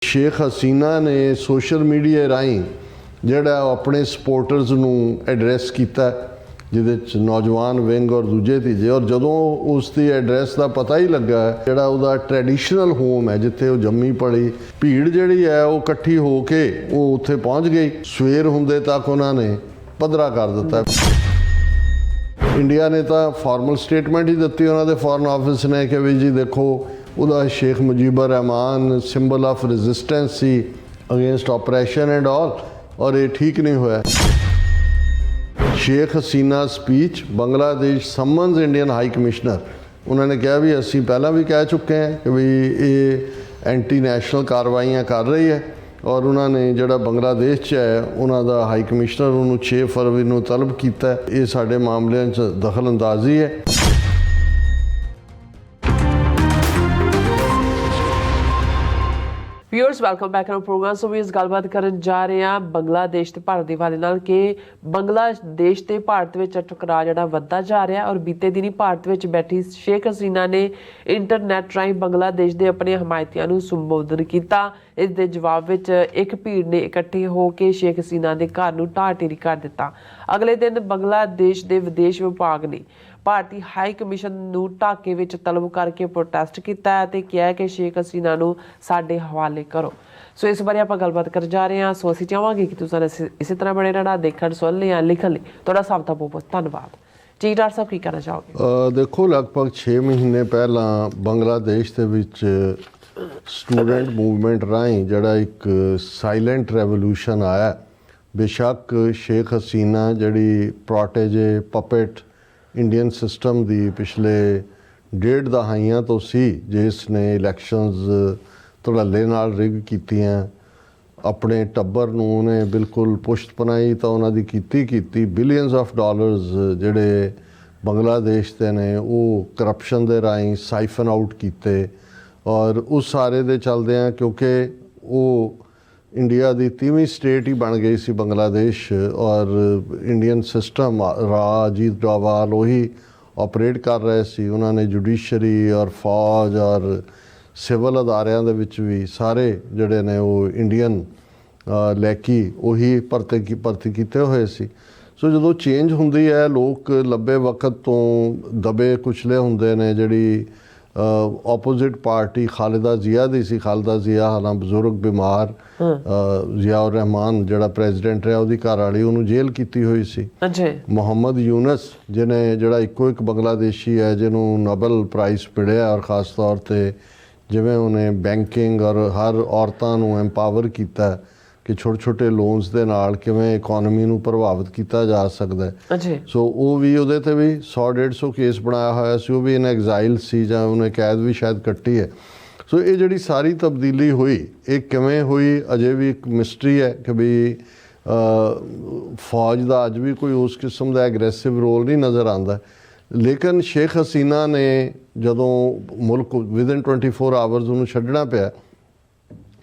शेख हसीना ने social media राਹੀਂ ਜਿਹੜਾ ਆਪਣੇ ਸਪੋਰਟਰਸ ਨੂੰ ਐਡਰੈਸ ਕੀਤਾ, ਜਿਹਦੇ 'ਚ ਨੌਜਵਾਨ ਵਿੰਗ ਔਰ ਦੂਜੇ ਤੀਜੇ, ਔਰ ਜਦੋਂ ਉਸ ਦੀ ਐਡਰੈਸ ਦਾ ਪਤਾ ਹੀ ਲੱਗਾ ਜਿਹੜਾ ਉਹਦਾ ਟ੍ਰੈਡੀਸ਼ਨਲ ਹੋਮ ਹੈ ਜਿੱਥੇ ਉਹ ਜੰਮੀ ਪਲੀ, ਭੀੜ ਜਿਹੜੀ ਹੈ ਉਹ ਇਕੱਠੀ ਹੋ ਕੇ ਉਹ ਉੱਥੇ ਪਹੁੰਚ ਗਈ। ਸਵੇਰ ਹੁੰਦੇ ਤੱਕ ਉਹਨਾਂ ਨੇ ਪੱਧਰਾ ਕਰ ਦਿੱਤਾ। ਇੰਡੀਆ ਨੇ ਤਾਂ ਫਾਰਮਲ ਸਟੇਟਮੈਂਟ ਹੀ ਦਿੱਤੀ ਉਹਨਾਂ ਦੇ ਫੋਰਨ ਆਫਿਸ ਨੇ ਕਿ ਵੀ ਜੀ ਦੇਖੋ ਉਹਦਾ Sheikh Mujibur Rahman symbol of resistance ਸੀ ਅਗੇਂਸਟ ਆਪਰੇਸ਼ਨ ਐਂਡ ਆਲ, ਔਰ ਇਹ ਠੀਕ ਨਹੀਂ ਹੋਇਆ। Sheikh Hasina speech Bangladesh summons Indian high commissioner, उन्होंने कहा भी असी पहला भी कह चुके हैं कि भी ये एंटी नैशनल कार्रवाइयाँ कर रही है, और उन्होंने जोड़ा बांग्लादेश च है उन्होंने हाई कमिश्नर उन्होंने 6 फरवरी को तलब किया। ये साढ़े मामलों च दखल अंदाजी है। Viewers welcome back on programme. So भी इस गलबात करन जा रहे हैं बांग्लादेश ते भारत के हवाले नाल कि बांग्लादेश ते भारत विच टकराव जिहड़ा वधदा जा रहा है, और बीते दिनी भारत विच बैठी शेख हसीना ने इंटरनैट राहीं बांग्लादेश के अपने हमायतियां नूं संबोधन किया। इस दे जवाब विच एक भीड़ ने इकट्ठे होकर शेख हसीना के घर नूं ढाह ढेरी कर दिता। अगले दिन बांग्लादेश के विदेश विभाग ने भारती हाई कमीशन नूं ढाके विच तलब करके प्रोटेस्ट किया ते कहा कि शेख हसीना नूं साडे हवाले करो। सो इस बारे आपां गलबात कर जा रहे हैं। सो असीं चाहांगे कि तुसीं इसी तरह बने रहना, देखण सुन लिया लिखण लई तुहाडा सब दा बहुत बहुत धन्नवाद जी। डॉक्टर साहब की कहना चाहोगे? देखो लगभग 6 महीने पहला बांग्लादेश के विच स्टूडेंट मूवमेंट राਹੀਂ ਜਿਹੜਾ ਇੱਕ साइलेंट रेवोल्यूशन आया। बेशक शेख हसीना ਜਿਹੜੀ प्रोटेजे पपेट इंडियन सिस्टम की पिछले 1.5 दहाइयां तो सी, जिसने इलैक्शनस धड़ल्ले नाल रिग कीतियां, अपने टब्बर नूं ने बिल्कुल पुश्त पनाई तो उन्होंने कीती बिलियंस ऑफ डॉलर्स जिहड़े बांग्लादेश के ने वो करप्शन के राਹੀਂ साइफन आउट किए, और उस सारे दे चलदियां क्योंकि वो इंडिया की 30वीं स्टेट ही बन गई सी बांग्लादेश, और इंडियन सिस्टम अजीत डोवाल वही ऑपरेट कर रहे सी। उन्होंने जुडिशरी और फौज और सिविल अदारियां दे विच भी सारे जिहड़े ने वो इंडियन लैकी वही भर्ती कीते हुए सी। सो जो चेंज हुंदी है लोग लंबे वक्त तो दबे कुचले हुंदे ने। जिहड़ी ऑपोजिट पार्टी खालिदा जिया दी सी, खालिदा जिया हालां बजुर्ग बीमार, जियाउर रहमान जिहड़ा प्रेजिडेंट रहा उसकी घर वाली उन्होंने जेल की हुई सी। मोहम्मद यूनस जिन्हें जिहड़ा एक बांग्लादेशी है जिन्होंने नोबल प्राइज़ मिलिया, और ख़ास तौर पर जिवें उन्हें बैंकिंग और हर औरतां नूं एम्पावर किया कि छोटे छोटे लोन्स के नाल किवें इकोनॉमी नूं प्रभावित किया जा सकता है। सो वो भी उहदे ते भी 100-150 केस बनाया होया सी, वो भी इन एग्जाइल सी जां उन्हें कैद भी शायद कट्टी है। सो ये जिहड़ी सारी तब्दीली हुई ये किवें हुई अजे भी एक मिस्ट्री है कि भी फौज का अज भी कोई उस किस्म का एग्रैसिव रोल नहीं नज़र आता। लेकिन शेख हसीना ने जदों मुल्क विदिन 24 आवर्स उन्होंने छड्डना पिया,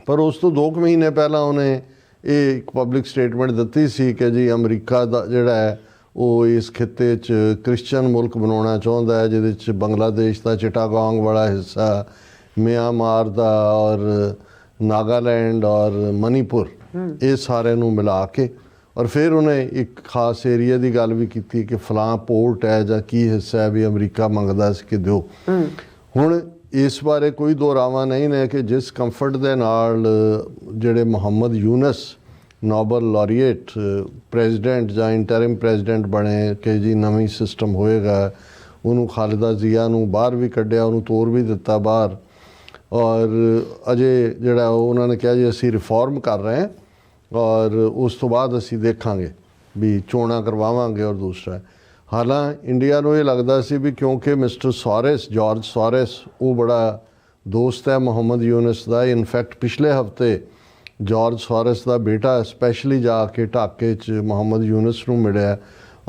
पर उस तो 2 महीने पहला उन्हें एक पब्लिक स्टेटमेंट दी सी कि जी अमरीका दा जिहड़ा है वो इस खिते च क्रिश्चियन मुल्क बनाना चाहता है, जिहदे च बांग्लादेश का चिटागोंग वाला हिस्सा, म्यांमार दा और नागालैंड और मणिपुर ये सारे नूं मिला के, और फिर उन्हें एक खास एरिया की गल भी की कि फलां पोर्ट है जां की हिस्सा है भी अमरीका मंगदा सी कि दिओ। हुण इस बारे कोई दोहरावा नहीं है कि जिस कंफर्ट के नाल जिहड़े मोहम्मद यूनस नोबल लॉरीएट प्रेजिडेंट जां इंटरिम प्रेजिडेंट बने कि जी नवीं सिस्टम होएगा, उन्होंने खालिदा जिया नूं बाहर भी कढ़िया, उन्होंने तोड़ भी दिता बाहर, और अजे जिहड़ा उन्होंने कहा जी असी रिफॉर्म कर रहे हैं और उस तो बाद असी देखांगे भी चोणां करवावांगे। और दूसरा हालां इंडिया नूं ये लगदा सी भी क्योंकि मिस्टर सॉरेस जॉर्ज सॉरेस वो बड़ा दोस्त है मोहम्मद यूनस का। इनफैक्ट पिछले हफ्ते जॉर्ज सॉरेस का बेटा स्पैशली जाके ढाके च मोहम्मद यूनस नूं मिलिया,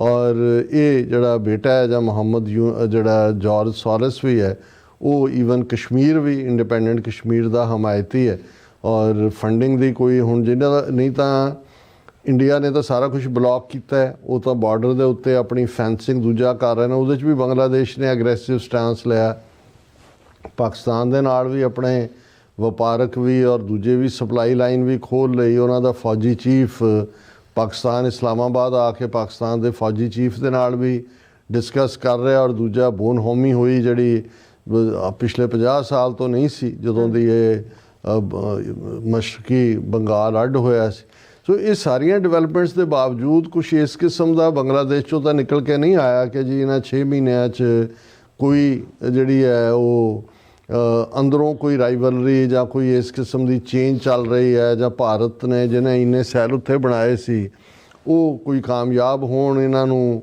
और ये जिहड़ा बेटा है जां मोहम्मद जिहड़ा जॉर्ज सॉरेस भी है वो ईवन कश्मीर भी इंडिपेंडेंट कश्मीर का हमायती है, और फंडिंग की कोई हुण जिन्हां नहीं तो इंडिया ने तो सारा कुछ ब्लॉक किया है, वो तो बॉर्डर के उत्ते अपनी फैंसिंग दूजा कर रहे हैं, उहदे च भी बांग्लादेश ने एग्रैसिव स्टैंस लिया। पाकिस्तान दे नाल भी अपने ਵਪਾਰਕ ਵੀ ਔਰ ਦੂਜੇ ਵੀ ਸਪਲਾਈ ਲਾਈਨ ਵੀ ਖੋਲ੍ਹ ਲਈ। ਉਹਨਾਂ ਦਾ ਫੌਜੀ ਚੀਫ ਪਾਕਿਸਤਾਨ ਇਸਲਾਮਾਬਾਦ ਆ ਕੇ ਪਾਕਿਸਤਾਨ ਦੇ ਫੌਜੀ ਚੀਫ ਦੇ ਨਾਲ ਵੀ ਡਿਸਕਸ ਕਰ ਰਿਹਾ। ਔਰ ਦੂਜਾ ਬੋਨ ਹੋਮੀ ਹੋਈ ਜਿਹੜੀ ਪਿਛਲੇ 50 ਸਾਲ ਤੋਂ ਨਹੀਂ ਸੀ, ਜਦੋਂ ਦੀ ਇਹ ਮਸ਼ਰਕੀ ਬੰਗਾਲ ਅੱਡ ਹੋਇਆ ਸੀ। ਸੋ ਇਹ ਸਾਰੀਆਂ ਡਿਵੈਲਪਮੈਂਟਸ ਦੇ ਬਾਵਜੂਦ ਕੁਛ ਇਸ ਕਿਸਮ ਦਾ ਬੰਗਲਾਦੇਸ਼ 'ਚੋਂ ਤਾਂ ਨਿਕਲ ਕੇ ਨਹੀਂ ਆਇਆ ਕਿ ਜੀ ਇਹਨਾਂ 6 ਮਹੀਨਿਆਂ 'ਚ ਕੋਈ ਜਿਹੜੀ ਹੈ ਉਹ ਅੰਦਰੋਂ ਕੋਈ ਰਾਈਵਲਰੀ ਜਾਂ ਕੋਈ ਇਸ ਕਿਸਮ ਦੀ ਚੇਂਜ ਚੱਲ ਰਹੀ ਹੈ, ਜਾਂ ਭਾਰਤ ਨੇ ਜਿਹਨੇ ਇੰਨੇ ਸੈੱਲ ਉੱਥੇ ਬਣਾਏ ਸੀ ਉਹ ਕੋਈ ਕਾਮਯਾਬ ਹੋਣ, ਇਹਨਾਂ ਨੂੰ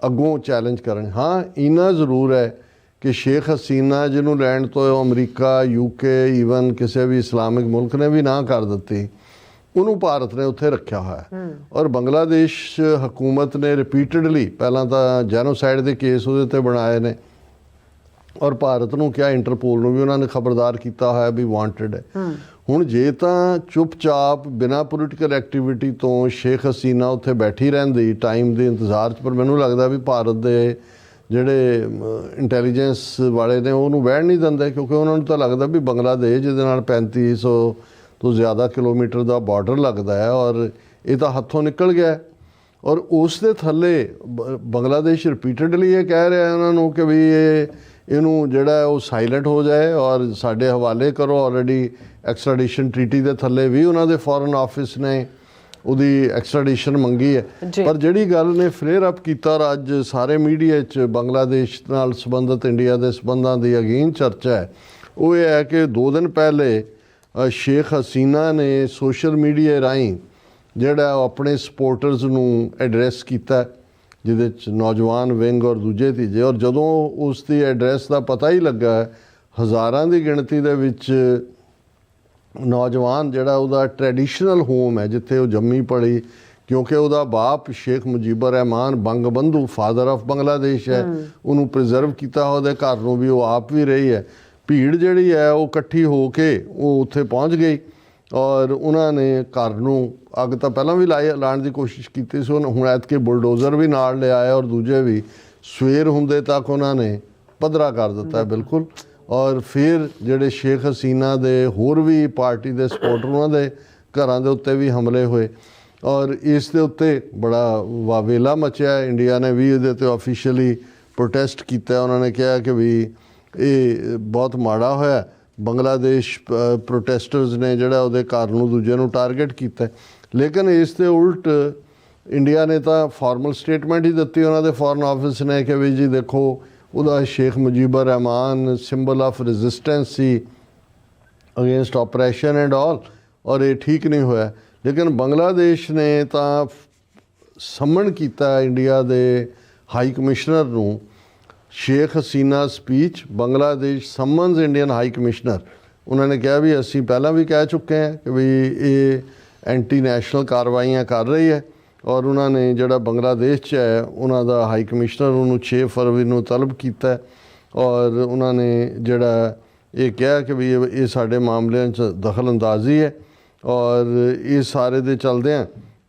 ਅੱਗੋਂ ਚੈਲੰਜ ਕਰਨ। ਹਾਂ, ਇੰਨਾ ਜ਼ਰੂਰ ਹੈ ਕਿ ਸ਼ੇਖ ਹਸੀਨਾ ਜਿਹਨੂੰ ਲੈਣ ਤੋਂ ਅਮਰੀਕਾ, UK, ਈਵਨ ਕਿਸੇ ਵੀ ਇਸਲਾਮਿਕ ਮੁਲਕ ਨੇ ਵੀ ਨਾ ਕਰ ਦਿੱਤੀ, ਉਹਨੂੰ ਭਾਰਤ ਨੇ ਉੱਥੇ ਰੱਖਿਆ ਹੋਇਆ। ਔਰ ਬੰਗਲਾਦੇਸ਼ ਹਕੂਮਤ ਨੇ ਰਿਪੀਟਡਲੀ ਪਹਿਲਾਂ ਤਾਂ ਜੈਨੋਸਾਈਡ ਦੇ ਕੇਸ ਉਹਦੇ 'ਤੇ ਬਣਾਏ ਨੇ, ਔਰ ਭਾਰਤ ਨੂੰ ਕਿਹਾ, ਇੰਟਰਪੋਲ ਨੂੰ ਵੀ ਉਹਨਾਂ ਨੇ ਖਬਰਦਾਰ ਕੀਤਾ ਹੋਇਆ ਵੀ ਵਾਂਟਡ ਹੈ। ਹੁਣ ਜੇ ਤਾਂ ਚੁੱਪਚਾਪ ਬਿਨਾਂ ਪੋਲੀਟੀਕਲ ਐਕਟੀਵਿਟੀ ਤੋਂ ਸ਼ੇਖ ਹਸੀਨਾ ਉੱਥੇ ਬੈਠੀ ਰਹਿੰਦੀ ਟਾਈਮ ਦੇ ਇੰਤਜ਼ਾਰ 'ਚ, ਪਰ ਮੈਨੂੰ ਲੱਗਦਾ ਵੀ ਭਾਰਤ ਦੇ ਜਿਹੜੇ ਇੰਟੈਲੀਜੈਂਸ ਵਾਲੇ ਨੇ ਉਹਨੂੰ ਬਹਿਣ ਨਹੀਂ ਦਿੰਦੇ, ਕਿਉਂਕਿ ਉਹਨਾਂ ਨੂੰ ਤਾਂ ਲੱਗਦਾ ਵੀ ਬੰਗਲਾਦੇਸ਼ ਜਿਹਦੇ ਨਾਲ 3500 ਤੋਂ ਜ਼ਿਆਦਾ ਕਿਲੋਮੀਟਰ ਦਾ ਬਾਰਡਰ ਲੱਗਦਾ ਹੈ ਔਰ ਇਹ ਤਾਂ ਹੱਥੋਂ ਨਿਕਲ ਗਿਆ। ਔਰ ਉਸ ਦੇ ਥੱਲੇ ਬੰਗਲਾਦੇਸ਼ ਰਿਪੀਟਡਲੀ ਇਹ ਕਹਿ ਰਿਹਾ ਉਹਨਾਂ ਨੂੰ ਕਿ ਵੀ ਇਹਨੂੰ ਜਿਹੜਾ ਉਹ ਸਾਇਲੈਂਟ ਹੋ ਜਾਏ ਔਰ ਸਾਡੇ ਹਵਾਲੇ ਕਰੋ। ਆਲਰੇਡੀ ਐਕਸਟ੍ਰੈਡੀਸ਼ਨ ਟ੍ਰੀਟੀ ਦੇ ਥੱਲੇ ਵੀ ਉਹਨਾਂ ਦੇ ਫੋਰਨ ਆਫਿਸ ਨੇ ਉਹਦੀ ਐਕਸਟ੍ਰੈਡੀਸ਼ਨ ਮੰਗੀ ਹੈ। ਪਰ ਜਿਹੜੀ ਗੱਲ ਨੇ ਫਲੇਅਰ ਅਪ ਕੀਤਾ ਔਰ ਅੱਜ ਸਾਰੇ ਮੀਡੀਆ 'ਚ ਬੰਗਲਾਦੇਸ਼ ਨਾਲ ਸੰਬੰਧਿਤ ਇੰਡੀਆ ਦੇ ਸੰਬੰਧਾਂ ਦੀ ਅਗੇਨ ਚਰਚਾ ਹੈ, ਉਹ ਇਹ ਹੈ ਕਿ 2 ਦਿਨ ਪਹਿਲੇ ਸ਼ੇਖ ਹਸੀਨਾ ਨੇ ਸੋਸ਼ਲ ਮੀਡੀਆ ਰਾਹੀਂ ਜਿਹੜਾ ਉਹ ਆਪਣੇ ਸਪੋਰਟਰਸ ਨੂੰ ਐਡਰੈਸ ਕੀਤਾ, ਜਿਹਦੇ 'ਚ ਨੌਜਵਾਨ ਵਿੰਗ ਔਰ ਦੂਜੇ ਤੀਜੇ। ਔਰ ਜਦੋਂ ਉਸ ਦੀ ਐਡਰੈਸ ਦਾ ਪਤਾ ਹੀ ਲੱਗਾ, ਹਜ਼ਾਰਾਂ ਦੀ ਗਿਣਤੀ ਦੇ ਵਿੱਚ ਨੌਜਵਾਨ ਜਿਹੜਾ ਉਹਦਾ ਟ੍ਰੈਡੀਸ਼ਨਲ ਹੋਮ ਹੈ ਜਿੱਥੇ ਉਹ ਜੰਮੀ ਪੜੀ, ਕਿਉਂਕਿ ਉਹਦਾ ਬਾਪ ਸ਼ੇਖ ਮੁਜੀਬੁਰ ਰਹਿਮਾਨ ਬੰਗਬੰਧੂ ਫਾਦਰ ਆਫ ਬੰਗਲਾਦੇਸ਼ ਹੈ, ਉਹਨੂੰ ਪ੍ਰੀਜ਼ਰਵ ਕੀਤਾ ਉਹਦੇ ਘਰ ਨੂੰ ਵੀ, ਉਹ ਆਪ ਵੀ ਰਹੀ ਹੈ। ਭੀੜ ਜਿਹੜੀ ਹੈ ਉਹ ਇਕੱਠੀ ਹੋ ਕੇ ਉਹ ਉੱਥੇ ਪਹੁੰਚ ਗਈ ਔਰ ਉਹਨਾਂ ਨੇ ਘਰ ਨੂੰ ਅੱਗ ਤਾਂ ਪਹਿਲਾਂ ਵੀ ਲਾਉਣ ਦੀ ਕੋਸ਼ਿਸ਼ ਕੀਤੀ ਸੀ, ਹੁਣ ਐਤਕੇ ਬੁਲਡੋਜ਼ਰ ਵੀ ਨਾਲ ਲਿਆਇਆ ਔਰ ਦੂਜੇ ਵੀ। ਸਵੇਰ ਹੁੰਦੇ ਤੱਕ ਉਹਨਾਂ ਨੇ ਪੱਧਰਾ ਕਰ ਦਿੱਤਾ ਬਿਲਕੁਲ। ਔਰ ਫਿਰ ਜਿਹੜੇ ਸ਼ੇਖ ਹਸੀਨਾ ਦੇ ਹੋਰ ਵੀ ਪਾਰਟੀ ਦੇ ਸਪੋਰਟਰ, ਉਹਨਾਂ ਦੇ ਘਰਾਂ ਦੇ ਉੱਤੇ ਵੀ ਹਮਲੇ ਹੋਏ ਔਰ ਇਸ ਦੇ ਉੱਤੇ ਬੜਾ ਵਾਵੇਲਾ ਮਚਿਆ। ਇੰਡੀਆ ਨੇ ਵੀ ਇਹਦੇ 'ਤੇ ਆਫੀਸ਼ੀਅਲੀ ਪ੍ਰੋਟੈਸਟ ਕੀਤਾ। ਉਹਨਾਂ ਨੇ ਕਿਹਾ ਕਿ ਵੀ ਇਹ ਬਹੁਤ ਮਾੜਾ ਹੋਇਆ, ਬੰਗਲਾਦੇਸ਼ ਪ੍ਰੋਟੈਸਟਰਸ ਨੇ ਜਿਹੜਾ ਉਹਦੇ ਘਰ ਨੂੰ ਦੂਜੇ ਨੂੰ ਟਾਰਗੇਟ ਕੀਤਾ। ਲੇਕਿਨ ਇਸ ਦੇ ਉਲਟ ਇੰਡੀਆ ਨੇ ਤਾਂ ਫਾਰਮਲ ਸਟੇਟਮੈਂਟ ਹੀ ਦਿੱਤੀ ਉਹਨਾਂ ਦੇ ਫੋਰਨ ਆਫਿਸ ਨੇ ਕਿ ਵੀ ਜੀ ਦੇਖੋ ਉਹਦਾ Sheikh Mujibur Rahman symbol of resistance ਸੀ ਅਗੇਂਸਟ ਆਪਰੇਸ਼ਨ ਐਂਡ ਆਲ, ਔਰ ਇਹ ਠੀਕ ਨਹੀਂ ਹੋਇਆ। ਲੇਕਿਨ ਬੰਗਲਾਦੇਸ਼ ਨੇ ਤਾਂ ਸਮਨ ਕੀਤਾ ਇੰਡੀਆ ਦੇ ਹਾਈ ਕਮਿਸ਼ਨਰ ਨੂੰ। Sheikh Hasina speech, Bangladesh summons Indian high commissioner. ਉਹਨਾਂ ਨੇ ਕਿਹਾ ਵੀ ਅਸੀਂ ਪਹਿਲਾਂ ਵੀ ਕਹਿ ਚੁੱਕੇ ਹਾਂ ਕਿ ਵੀ ਇਹ ਐਂਟੀ ਨੈਸ਼ਨਲ ਕਾਰਵਾਈਆਂ ਕਰ ਰਹੀ ਹੈ, ਔਰ ਉਹਨਾਂ ਨੇ ਜਿਹੜਾ ਬੰਗਲਾਦੇਸ਼ 'ਚ ਹੈ ਉਹਨਾਂ ਦਾ ਹਾਈ ਕਮਿਸ਼ਨਰ ਉਹਨੂੰ 6 ਫਰਵਰੀ ਨੂੰ ਤਲਬ ਕੀਤਾ ਔਰ ਉਹਨਾਂ ਨੇ ਜਿਹੜਾ ਇਹ ਕਿਹਾ ਕਿ ਵੀ ਇਹ ਸਾਡੇ ਮਾਮਲਿਆਂ 'ਚ ਦਖਲ ਅੰਦਾਜ਼ੀ ਹੈ। ਔਰ ਇਹ ਸਾਰੇ ਦੇ ਚਲਦਿਆਂ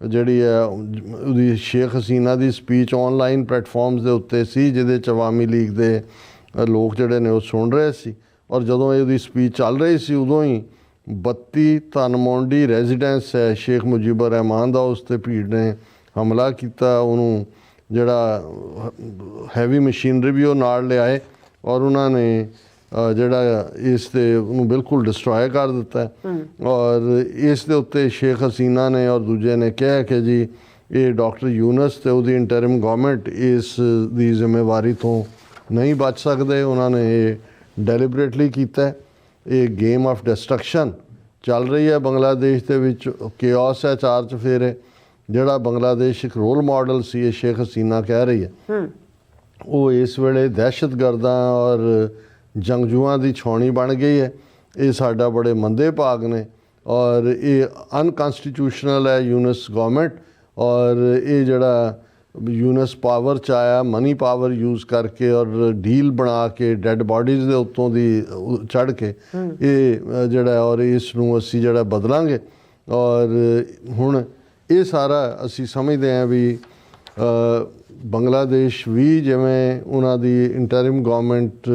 ਜਿਹੜੀ ਹੈ ਉਹਦੀ ਸ਼ੇਖ ਹਸੀਨਾ ਦੀ ਸਪੀਚ ਔਨਲਾਈਨ ਪਲੇਟਫਾਰਮਸ ਦੇ ਉੱਤੇ ਸੀ, ਜਿਹਦੇ 'ਚ ਅਵਾਮੀ ਲੀਗ ਦੇ ਲੋਕ ਜਿਹੜੇ ਨੇ ਉਹ ਸੁਣ ਰਹੇ ਸੀ। ਔਰ ਜਦੋਂ ਇਹਦੀ ਸਪੀਚ ਚੱਲ ਰਹੀ ਸੀ ਉਦੋਂ ਹੀ 32 ਧਨਮੋਂਡੀ ਰੈਜ਼ੀਡੈਂਸ ਹੈ ਸ਼ੇਖ ਮੁਜੀਬੁਰ ਰਹਿਮਾਨ ਦਾ, ਉਸ 'ਤੇ ਭੀੜ ਨੇ ਹਮਲਾ ਕੀਤਾ। ਉਹਨੂੰ ਜਿਹੜਾ ਹੈਵੀ ਮਸ਼ੀਨਰੀ ਵੀ ਉਹ ਨਾਲ ਲਿਆਏ ਔਰ ਉਹਨਾਂ ਨੇ ਜਿਹੜਾ ਇਸ 'ਤੇ ਉਹਨੂੰ ਬਿਲਕੁਲ ਡਿਸਟਰੋਏ ਕਰ ਦਿੱਤਾ। ਔਰ ਇਸ ਦੇ ਉੱਤੇ ਸ਼ੇਖ ਹਸੀਨਾ ਨੇ ਔਰ ਦੂਜੇ ਨੇ ਕਿਹਾ ਕਿ ਜੀ ਇਹ ਡਾਕਟਰ ਯੂਨਸ ਅਤੇ ਉਹਦੀ ਇੰਟਰਿਮ ਗੌਰਮੈਂਟ ਇਸ ਦੀ ਜ਼ਿੰਮੇਵਾਰੀ ਤੋਂ ਨਹੀਂ ਬਚ ਸਕਦੇ। ਉਹਨਾਂ ਨੇ ਇਹ ਡੈਲੀਬਰੇਟਲੀ ਕੀਤਾ। ਇਹ ਗੇਮ ਆਫ ਡਿਸਟਰਕਸ਼ਨ ਚੱਲ ਰਹੀ ਹੈ ਬੰਗਲਾਦੇਸ਼ ਦੇ ਵਿੱਚ, ਕਿਓਸ ਹੈ ਚਾਰ ਚੁਫੇਰੇ। ਜਿਹੜਾ ਬੰਗਲਾਦੇਸ਼ ਇੱਕ ਰੋਲ ਮਾਡਲ ਸੀ, ਇਹ ਸ਼ੇਖ ਹਸੀਨਾ ਕਹਿ ਰਹੀ ਹੈ, ਉਹ ਇਸ ਵੇਲੇ ਦਹਿਸ਼ਤਗਰਦਾਂ ਔਰ ਜੰਗਜੂਆਂ ਦੀ ਛਾਉਣੀ ਬਣ ਗਈ ਹੈ। ਇਹ ਸਾਡਾ ਬੜੇ ਮੰਦੇ ਭਾਗ ਨੇ ਔਰ ਇਹ ਅਨਕਨਸਟੀਟਿਊਸ਼ਨਲ ਹੈ ਯੂਨਸ ਗੌਰਮੈਂਟ। ਔਰ ਇਹ ਜਿਹੜਾ ਯੂਨਸ ਪਾਵਰ 'ਚ ਆਇਆ, ਮਨੀ ਪਾਵਰ ਯੂਜ਼ ਕਰਕੇ ਔਰ ਡੀਲ ਬਣਾ ਕੇ ਡੈੱਡ ਬਾਡੀਜ਼ ਦੇ ਉੱਤੋਂ ਦੀ ਚੜ੍ਹ ਕੇ ਇਹ ਜਿਹੜਾ ਔਰ ਇਸ ਨੂੰ ਅਸੀਂ ਜਿਹੜਾ ਬਦਲਾਂਗੇ। ਔਰ ਹੁਣ ਇਹ ਸਾਰਾ ਅਸੀਂ ਸਮਝਦੇ ਹਾਂ ਵੀ ਬੰਗਲਾਦੇਸ਼ ਵੀ ਜਿਵੇਂ ਉਹਨਾਂ ਦੀ ਇੰਟਰਿਮ ਗੌਰਮੈਂਟ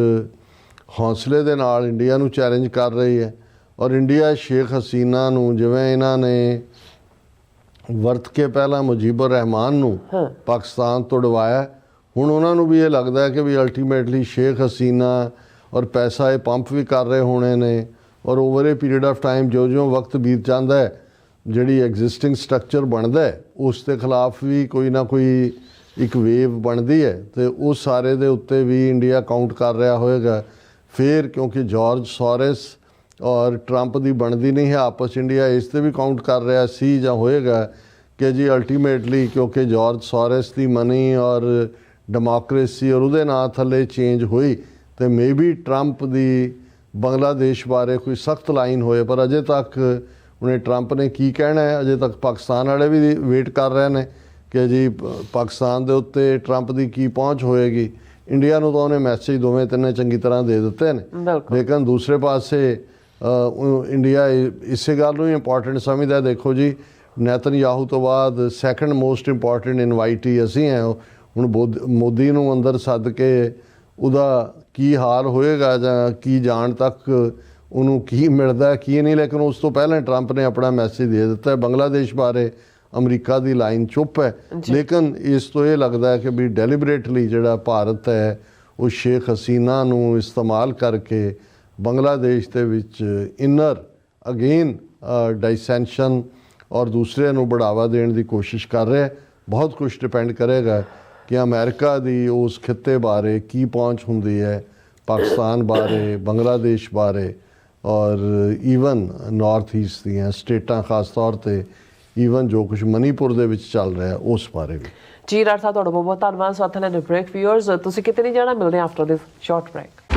ਹੌਸਲੇ ਦੇ ਨਾਲ ਇੰਡੀਆ ਨੂੰ ਚੈਲੰਜ ਕਰ ਰਹੀ ਹੈ, ਔਰ ਇੰਡੀਆ ਸ਼ੇਖ ਹਸੀਨਾ ਨੂੰ ਜਿਵੇਂ ਇਹਨਾਂ ਨੇ ਵਰਤ ਕੇ ਪਹਿਲਾਂ ਮੁਜੀਬੁਰ ਰਹਿਮਾਨ ਨੂੰ ਪਾਕਿਸਤਾਨ ਤੋਂ ਉਡਵਾਇਆ, ਹੁਣ ਉਹਨਾਂ ਨੂੰ ਵੀ ਇਹ ਲੱਗਦਾ ਹੈ ਕਿ ਵੀ ਅਲਟੀਮੇਟਲੀ ਸ਼ੇਖ ਹਸੀਨਾ ਔਰ ਪੈਸਾ ਇਹ ਪੰਪ ਵੀ ਕਰ ਰਹੇ ਹੋਣੇ ਨੇ, ਔਰ over A period of time ਜਿਉਂ ਵਕਤ ਬੀਤ ਜਾਂਦਾ ਹੈ ਜਿਹੜੀ ਐਗਜ਼ਿਸਟਿੰਗ ਸਟਰਕਚਰ ਬਣਦਾ ਹੈ ਉਸ ਦੇ ਖਿਲਾਫ ਵੀ ਕੋਈ ਨਾ ਕੋਈ ਇੱਕ ਵੇਵ ਬਣਦੀ ਹੈ, ਤੇ ਉਹ ਸਾਰੇ ਦੇ ਉੱਤੇ ਵੀ ਇੰਡੀਆ ਕਾਊਂਟ ਕਰ ਰਿਹਾ ਹੋਏਗਾ। ਫਿਰ ਕਿਉਂਕਿ ਜਾਰਜ ਸੋਰਸ ਔਰ ਟਰੰਪ ਦੀ ਬਣਦੀ ਨਹੀਂ ਹੈ ਆਪਸ ਇੰਡੀਆ ਇਸ 'ਤੇ ਵੀ ਕਾਊਂਟ ਕਰ ਰਿਹਾ ਸੀ ਜਾਂ ਹੋਏਗਾ ਕਿ ਜੀ ਅਲਟੀਮੇਟਲੀ ਕਿਉਂਕਿ ਜਾਰਜ ਸੋਰਸ ਦੀ ਮਨੀ ਔਰ ਡੈਮੋਕ੍ਰੇਸੀ ਔਰ ਉਹਦੇ ਨਾਂ ਥੱਲੇ ਚੇਂਜ ਹੋਈ ਤੇ ਮੇਬੀ ਟਰੰਪ ਦੀ ਬੰਗਲਾਦੇਸ਼ ਬਾਰੇ ਕੋਈ ਸਖਤ ਲਾਈਨ ਹੋਏ, ਪਰ ਅਜੇ ਤੱਕ ਉਹਨੇ ਟਰੰਪ ਨੇ ਕੀ ਕਹਿਣਾ ਹੈ ਅਜੇ ਤੱਕ ਪਾਕਿਸਤਾਨ ਵਾਲੇ ਵੀ ਵੇਟ ਕਰ ਰਹੇ ਨੇ ਕਿ ਜੀ ਪਾਕਿਸਤਾਨ ਦੇ ਉੱਤੇ ਟਰੰਪ ਦੀ ਕੀ ਪਹੁੰਚ ਹੋਏਗੀ। ਇੰਡੀਆ ਨੂੰ ਤਾਂ ਉਹਨੇ ਮੈਸੇਜ ਦੋਵੇਂ ਤਿੰਨੇ ਚੰਗੀ ਤਰ੍ਹਾਂ ਦੇ ਦਿੱਤੇ ਨੇ, ਲੇਕਿਨ ਦੂਸਰੇ ਪਾਸੇ ਇੰਡੀਆ ਇਸੇ ਗੱਲ ਨੂੰ ਇੰਪੋਰਟੈਂਟ ਸਮਝਦਾ। ਦੇਖੋ ਜੀ ਨੇਤਨਯਾਹੂ ਤੋਂ ਬਾਅਦ ਸੈਕੰਡ ਮੋਸਟ ਇੰਪੋਰਟੈਂਟ ਇਨਵਾਈਟੀ ਅਸੀਂ ਹੈ। ਹੁਣ ਮੋਦੀ ਨੂੰ ਅੰਦਰ ਸੱਦ ਕੇ ਉਹਦਾ ਕੀ ਹਾਲ ਹੋਏਗਾ ਜਾਂ ਕੀ ਜਾਣ ਤੱਕ ਉਹਨੂੰ ਕੀ ਮਿਲਦਾ ਕੀ ਨਹੀਂ, ਲੇਕਿਨ ਉਸ ਤੋਂ ਪਹਿਲਾਂ ਟਰੰਪ ਨੇ ਆਪਣਾ ਮੈਸੇਜ ਦੇ ਦਿੱਤਾ। ਬੰਗਲਾਦੇਸ਼ ਬਾਰੇ ਅਮਰੀਕਾ ਦੀ ਲਾਈਨ ਚੁੱਪ ਹੈ, ਲੇਕਿਨ ਇਸ ਤੋਂ ਇਹ ਲੱਗਦਾ ਹੈ ਕਿ ਵੀ ਡੈਲੀਬਰੇਟਲੀ ਜਿਹੜਾ ਭਾਰਤ ਹੈ ਉਹ ਸ਼ੇਖ ਹਸੀਨਾ ਨੂੰ ਇਸਤੇਮਾਲ ਕਰਕੇ ਬੰਗਲਾਦੇਸ਼ ਦੇ ਵਿੱਚ ਇਨਰ ਅਗੇਨ ਡਾਈਸੈਂਸ਼ਨ ਔਰ ਦੂਸਰੇ ਨੂੰ ਬੜਾਵਾ ਦੇਣ ਦੀ ਕੋਸ਼ਿਸ਼ ਕਰ ਰਿਹਾ। ਬਹੁਤ ਕੁਝ ਡਿਪੈਂਡ ਕਰੇਗਾ ਕਿ ਅਮਰੀਕਾ ਦੀ ਉਸ ਖਿੱਤੇ ਬਾਰੇ ਕੀ ਪਹੁੰਚ ਹੁੰਦੀ ਹੈ, ਪਾਕਿਸਤਾਨ ਬਾਰੇ, ਬੰਗਲਾਦੇਸ਼ ਬਾਰੇ ਔਰ ਈਵਨ ਨਾਰਥ ਈਸਟ ਦੀਆਂ ਸਟੇਟਾਂ ਖਾਸ ਤੌਰ 'ਤੇ ਈਵਨ ਜੋ ਕੁਝ ਮਨੀਪੁਰ ਦੇ ਵਿੱਚ ਚੱਲ ਰਿਹਾ ਉਸ ਬਾਰੇ ਵੀ। ਜੀ ਰਾਠ ਸਾਹਿਬ ਤੁਹਾਡਾ ਬਹੁਤ ਬਹੁਤ ਧੰਨਵਾਦ। ਸੋ ਅਥਨ ਐਂਡ ਬ੍ਰੇਕ ਵਿਊਅਰਸ ਤੁਸੀਂ ਕਿਤੇ ਨਹੀਂ ਜਾਣਾ, ਮਿਲਦੇ ਹਾਂ ਆਫਟਰ ਦਿਸ ਸ਼ਾਰਟ ਬ੍ਰੇਕ।